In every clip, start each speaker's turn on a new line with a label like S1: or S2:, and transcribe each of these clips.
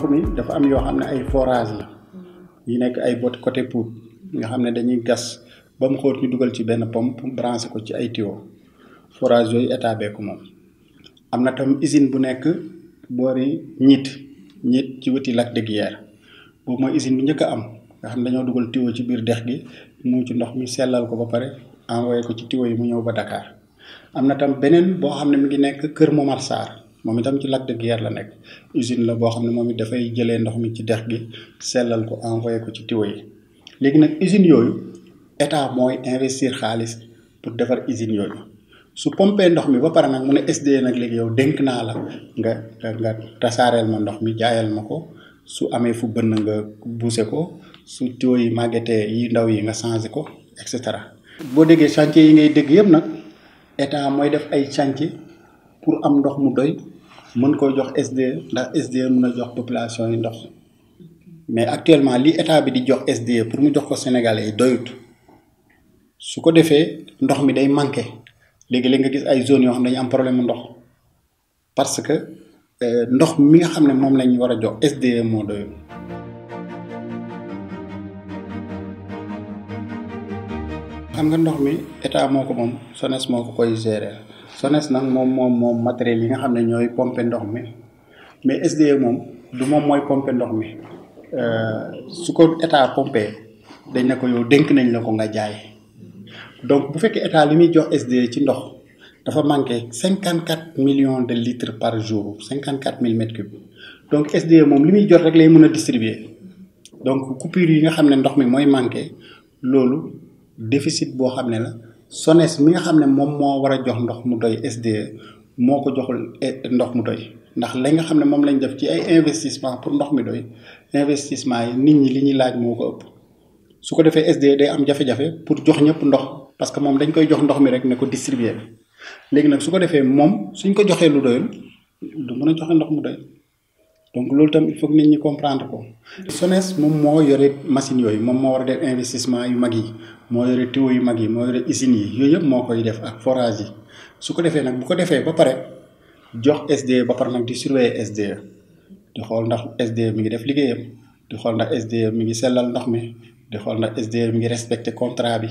S1: ndox mi dafa am yoo xam ne ay forage la yi nekk ay bot côté Pout nga xam ne dañuy gas ba mu xóot ñu dugal ci benn pompe branché ko ci ay tuyau forage yooyu état bee ko moom. am na tam usine bu nekk boori ñiit ci wëti lac de Guiers boobu mooy usine bi njëkk a am nga xam ne dañoo dugal tuyau ci biir dex gi mu ci ndox mi sellal ko ba pare envoyé ko ci tuyau yi mu ñëw ba Dakar. am na tam beneen boo xam ne mi ngi nekk Kër Momar Sarr moom itam ci lac de Guiers la nekk usine la boo xam ne moom it dafay jëlee ndox mi ci dex gi sellal ko envoyé ko ci tuyau yi. léegi nag usines yooyu état mooy investir xaalis pour defar usines yooyu su pompé ndox mi ba pare nag mu ne SDE nag léegi yow dénk naa la nga tasaareel ma ndox mi jaayal ma ko su amee fu bënn nga buuse ko su tuyau yi màggetee yi ndaw yi nga changé ko et cetera. boo déggee chantier yi ngay dégg yëpp nag état mooy def ay chantier pour am ndox mu doy mën koy jox SDE ndax SDE mën a jox population yi ndox mais actuellement li état bi di jox SDE pour mu jox ko Sénégalais yi doyut su ko defee ndox mi day manqué léegi-léegi nga gis ay zones yoo xam ne dañu am problème mu ndox parce que ndox mi nga xam ne moom lañ war a jox SDE moo doyul. xam nga ndox mi état moo ko moom SONES moo ko koy gérer SONES nag moom matériel yi nga xam ne ñooy pomper ndox mi mais SDE moom du moom mooy pomper ndox mi su ko état pomper dañ ne ko yow dénk nañ la ko nga jaay donc bu fekkee état li muy jox SDE ci ndox dafa manqué 54 millions de litres par jour 54 000 mètres cubes donc SDE moom li muy jot rek lay mën a distribuer donc coupure yi nga xam ne ndox mi mooy manqué loolu déficit boo xam ne la SONES mi nga xam ne moom moo war a jox ndox mu doy SDE moo ko joxul ndox mu doy ndax la nga xam ne moom lañ def ci ay investissement pour ndox mi doy investissement yi nit ñi li ñuy laaj moo ko ëpp su ko defee SDE day am jafe-jafe pour jox ñëpp ndox parce que moom dañ koy jox ndox mi rek ne ko distribuer léegi nag su ko defee moom suñ ko joxee lu doyul du mën a joxe ndox mu doy donc loolu tam il faut que nit ñi comprendre ko. SONES moom moo yore machines yooyu moom moo war a def investissement yu mag yi moo yore tuyaux yu mag yi moo yore usines yi yooyu yëpp moo koy def ak forage yi su ko defee nag bu ko defee ba pare jox SDE ba pare nag di surveiller SDE di xool ndax SDE mi ngi def liggéeyam di xool ndax SDE mi ngi sellal ndox mi di xool ndax SDE mi ngi respecté contrat bi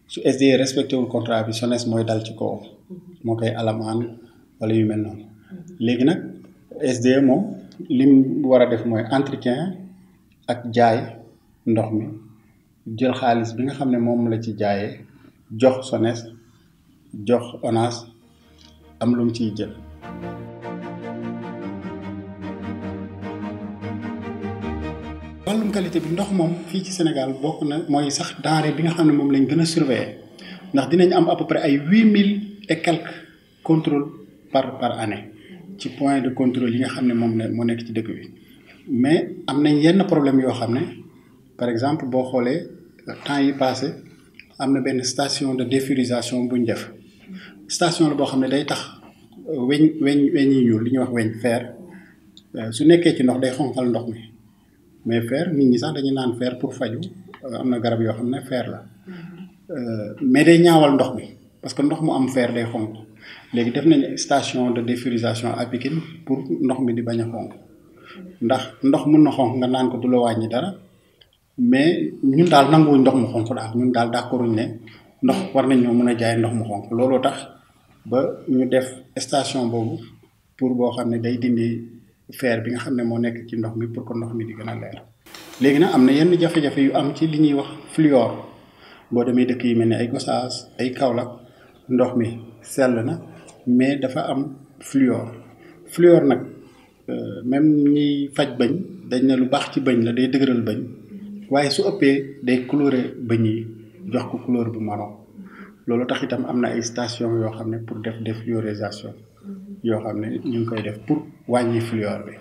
S1: su SDE respecté wul contrat bi SONES mooy dal ci kaw moo koy alamaan wala yu mel noonu léegi nag SDE moom lim war a def mooy entretien ak jaay ndox mi jël xaalis bi nga xam ne moom la ci jaayee jox SONES jox ONAS am lu mu ciy jël. wàllum qualité bi ndox moom fii ci Sénégal bokk na mooy sax denrée bi nga xam ne moom lañ gën a surveiller ndax dinañ am à peu près ay 8000 et quelques contrôles par année ci point de contrôle yi nga xam ne moom la moo nekk ci dëkk bi mais am nañ yenn problème yoo xam ne par exemple boo xoolee temps yi passé am na benn station de défurisation bu ñu def station la boo xam ne day tax weñ yi ñuul li ñuy wax weñ fer su nekkee ci ndox day xonqal ndox mi mais fer nit ñi sax dañuy naan fer pour faju am na garab yoo xam ne fer la mais day ñaawal ndox mi parce que ndox mu am fer day xonq léegi def nañ station de défurisation à Pikine pour ndox mi di bañ a xonq ndax ndox mun na xonq nga naan ko du la wàññi dara mais ñun daal nanguwuñ ndox mu xonq daal ñun daal d'accorduñ ne ndox war nañ ñoo mën a jaay ndox mu xonq looloo tax ba ñu def station boobu pour boo xam ne day dindi fer bi nga xam ne moo nekk ci ndox mi pour que ndox mi di gën a leer. léegi nag am na yenn jafe-jafe yu am ci li ñuy wax fluor boo demee dëkk yi mel ne ay Gossas ay Kaolack ndox mi sell na mais dafa am fluor nag même ñiy faj bëñ dañ ne lu baax ci bëñ la day dëgëral bëñ waaye su ëppee day colorer bëñ yi jox ko couleur bu marron loolu tax itam am na ay station yoo xam ne pour def défluorisation yoo xam ne ñu ngi koy def pour wàññi fluor bi.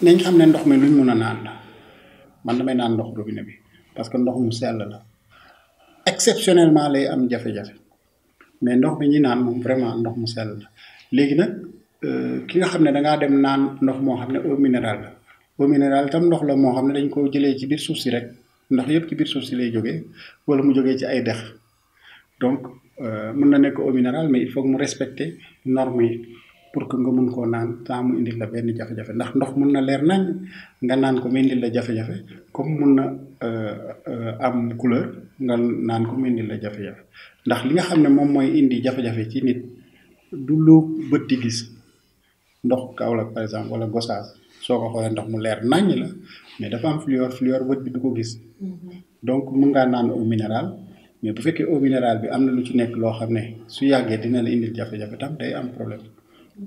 S1: nañ xam ne ndox mi luñ mun a naan la man damay naan ndox robinet bi parce que ndox mu sell la exceptionnellement lay am jafe-jafe mais ndox bi ñuy naan moom vraiment ndox mu sell la léegi nag ki nga xam ne dangaa dem naan ndox moo xam ne eau minérale la eau minérale itam ndox la moo xam ne dañ ko jëlee ci biir suuf si rek ndox yëpp ci biir suuf si lay jógee wala mu jógee ci ay dex donc mën na nekk eau minérale mais il faut que mu respecter normes yi pour que nga mun koo naan sans mu indil la benn jafe-jafe ndax ndox mun na leer nañ nga naan ko mu indil la jafe-jafe comme mun na am couleur nga naan ko mu indil la jafe-jafe ndax li nga xam ne moom mooy indi jafe-jafe ci nit du lu bët di gis ndox Kaolack par exemple wala Gossas soo ko xoolee ndox mu leer naññ la mais dafa am fluor bët bi du ko gis donc mun ngaa naan eau minérale mais bu fekkee eau minérale bi am na lu ci nekk loo xam ne su yàggee dina la indil jafe-jafe tam day am problème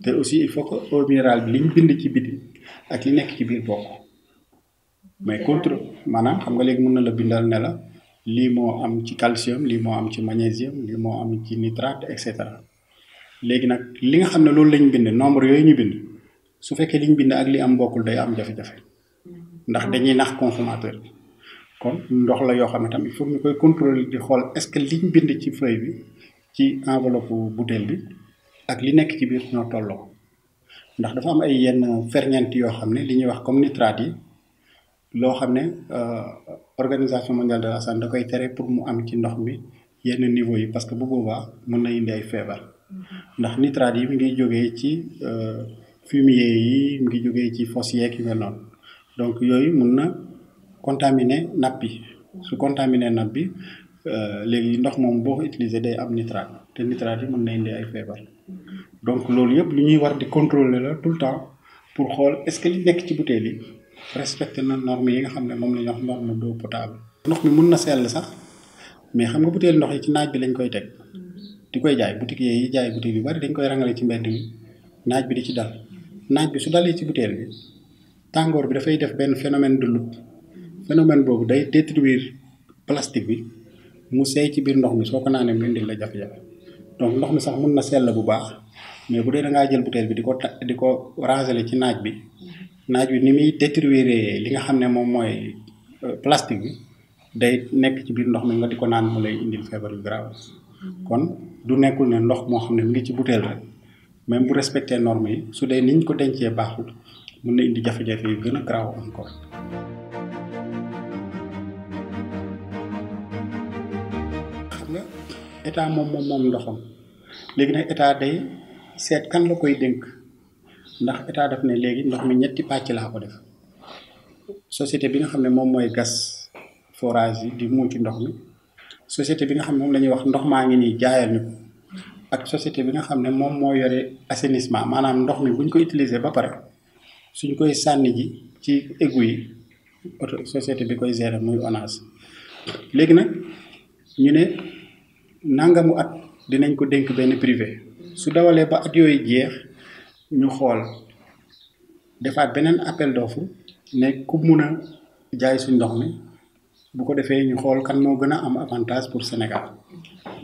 S1: te aussi il faut que eau minérale bi liñ bind ci biti ak li nekk ci biir bokk mais contre maanaam xam nga léegi mun na la bindal ne la lii moo am ci calcium lii moo am ci magnésium lii moo am ci nitrate et cetera léegi nag li nga xam ne loolu lañ bind nombre yooyu ñu bind su fekkee liñ bind ak li am bokkul day am jafe-jafe ndax dañuy nax consommateur bi kon ndox la yoo xam ne tam il faut ñu koy contrôler di xool est-ce que liñ bind ci feuille bi ci enveloppe bouteille bi ak li nekk ci biir ñoo tolloo ndax dafa am ay yenn ferñeent yoo xam ne li ñuy wax comme nitrate yi loo xam ne organisation mondiale de la santé da koy tere pour mu am ci ndox mi yenn niveau yi parce que bu boobaa mën na indi ay feebar ndax nitrate yi mi ngi jógee ci fumier yi mi ngi jógee ci fosse yeeg yu mel noonu donc yooyu mun na contaminer nappe bi su contaminer nappe bi léegi ndox moom boo ko utiliser day am nitrate te nitrate yi mën na indi ay feebar donc loolu yëpp lu ñuy war di contrôler la tout le temps pour xool est-ce que li nekk ci bouteille yi respecté na normes yi nga xam ne moom la ñuy wax norme d'eau potable. ndox mi mun na sell sax mais xam nga bouteille ndox yi ci naaj bi lañ koy teg di koy jaay boutique yi jaay bouteille yu bari dañ koy rangale ci mbedd mi naaj bi di ci dal naaj bi su dalee ci bouteille bi tàngoor bi dafay def benn phénomène de loupe phénomène boobu day détruire plastique bi mu seey ci biir ndox mi soo ko naanee mu indil la jafe-jafe donc ndox mi sax mun na sell bu baax mais bu dee da ngaa jël bouteille bi di ko rangale ci naaj bi ni muy détruire li nga xam ne moom mooy plastique bi day nekk ci biir ndox mi nga di ko naan mu lay indil feebar yu grave kon du nekkul ne ndox moo xam ne mu ngi ci bouteille rek même bu respecté normes yi su dee niñ ko dencee baaxul mun na indi jafe-jafe yu gën a grave encore. xam nga état moom ndoxam léegi nag état day seet kan la koy dénk ndax état daf ne léegi ndox mi ñetti pàcc laa ko def société bi nga xam ne moom mooy gas forage yi di muuc ci ndox mi société bi nga xam ne moom la ñuy wax ndox maa ngi nii jaayal ñu ko ak société bi nga xam ne moom moo yore assainissement maanaam ndox mi buñ ko utiliser ba pare suñ koy sànni ji ci égout yi auto société bi koy gérer muy ONAS léegi nag ñu ne nangamu at dinañ ko dénk benn privé su dawalee ba at yooyu jeex ñu xool defaat beneen appel d'offre ne ku mun a jaay suñ ndox mi bu ko defee ñu xool kan moo gën a am avantage pour Sénégal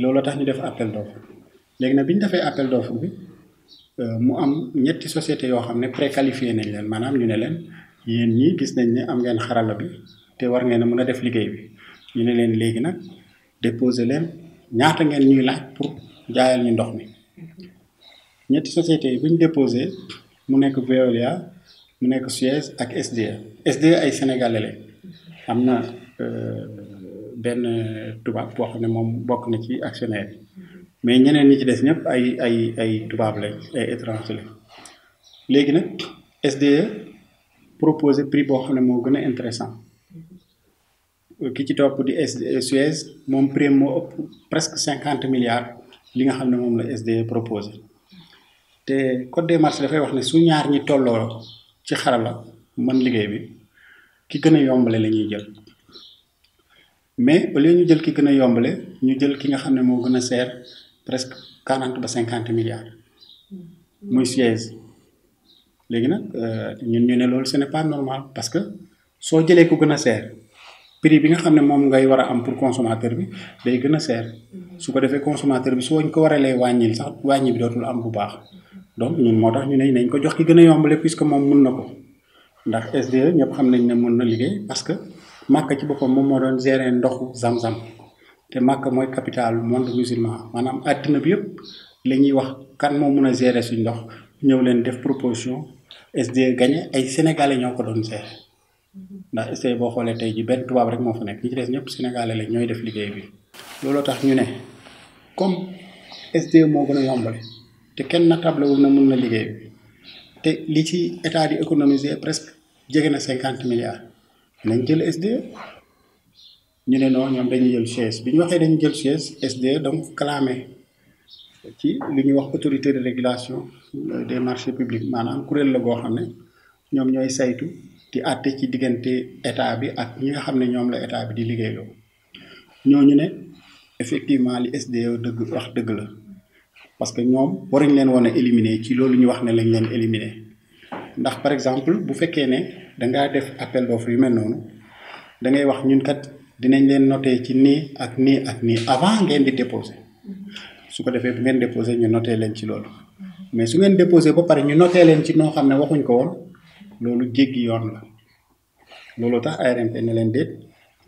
S1: loolu tax ñu def appel d'offre léegi nag bi ñu defee appel d'offre bi mu am ñetti société yoo xam ne préqualifié nañ leen maanaam ñu ne leen yéen ñii gis nañ ne am ngeen xarala bi te war ngeen a mën a def liggéey bi ñu ne leen léegi nag déposer leen ñaata ngeen ñuy laaj pour jaayal ñu ndox mi ñetti société yi bu ñu déposé mu nekk Veolia mu nekk Suez ak SDE SDE ay sénégalais lañ am na benn tubaab boo xam ne moom bokk na ci actionnaire yi mais ñeneen ñi ci des ñëpp ay tubaab lañ ay étranger lañ léegi nag SDE proposé prix boo xam ne moo gën a intéressant ki ci topp di Suez moom prix moo ëpp presque 50 milliards li nga xam ne moom la SDE proposé te code des marchés dafay wax ne su ñaar ñi tolloo ci xarala man liggéey bi ki gën a yombale la ñuy jël mais au lieu ñu jël ki gën a yombale ñu jël ki nga xam ne moo gën a seer presque 40 ba 50 milliards muy Suez léegi nag ñun ñu ne loolu ce n'est pas normal parce que soo jëlee ko gën a seer prix bi nga xam ne moom ngay war a am pour consommateur bi day gën a seer su ko defee consommateur bi soo ko waralee wàññil sax wàññi bi dootul am bu baax donc ñun moo tax ñu ne nañ ko jox ki gën a yombale puisque moom mun na ko ndax SDE ñëpp xam nañ ne mun na liggéey parce que Makka ci boppam moom moo doon gérer ndoxu Zamzam te Makka mooy capitale monde musulman maanaam àddina bi yëpp la ñuy wax kan moo mun a gérer suñ ndox ñëw leen def proposition SDE gagné ay sénégalais ñoo ko doon gérer ndax SDE boo xoolee tey ji benn tubaab rek moo fa nekk ñi ci des ñëpp sénégalais la ñooy def liggéey bi looloo tax ñu ne comme SDE moo gën a yombale te kenn natable wul na mun na liggéey te li ci état di économiser presque jege na 50 milliards nañ jël SDE ñu ne non ñoom dañuy jël chaise bi ñu waxee dañuy jël chaise SDE donc clamé ci li ñuy wax autorité de régulation des marchés publics maanaam kuréel la goo xam ne ñoom ñooy saytu di àtte ci diggante état bi ak ñi nga xam ne ñoom la état bi di liggéeyloo ñooñu ne effectivement li SDE dëgg wax dëgg la parce que ñoom waruñ leen woon a éliminer ci loolu ñu wax ne lañ leen éliminer ndax par exemple bu fekkee ne dangaa def appel d'offre yu mel noonu da ngay wax ñun kat dinañ leen noter ci nii ak nii ak nii avant ngeen di déposer su ko defee bu ngeen déposer ñu noter leen ci loolu mais su ngeen déposer ba pare ñu noter leen ci noo xam ne waxuñ ko woon loolu jéggi yoon la loolu tax ARMP ne leen déet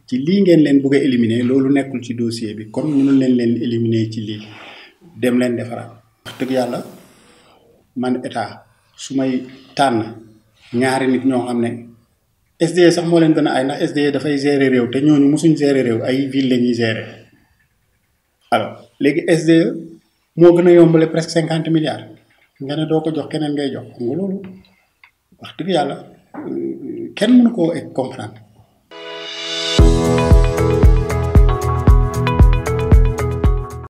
S1: ci lii ngeen leen bëgg a éliminer loolu nekkul ci dossier bi kon mënul leen éliminer ci lii dem leen defaraat wax dëgg yàlla man état su may tànn ñaari nit ñoo xam ne SDE sax moo leen gën a ay ndax SDE dafay gérer réew te ñooñu mosuñ gérer réew ay ville la ñuy gérer alors léegi SDE moo gën a yombale presque 50 milliards nga ne doo ko jox keneen ngay jox xam nga loolu wax dëgg yàlla kenn mënu koo comprendre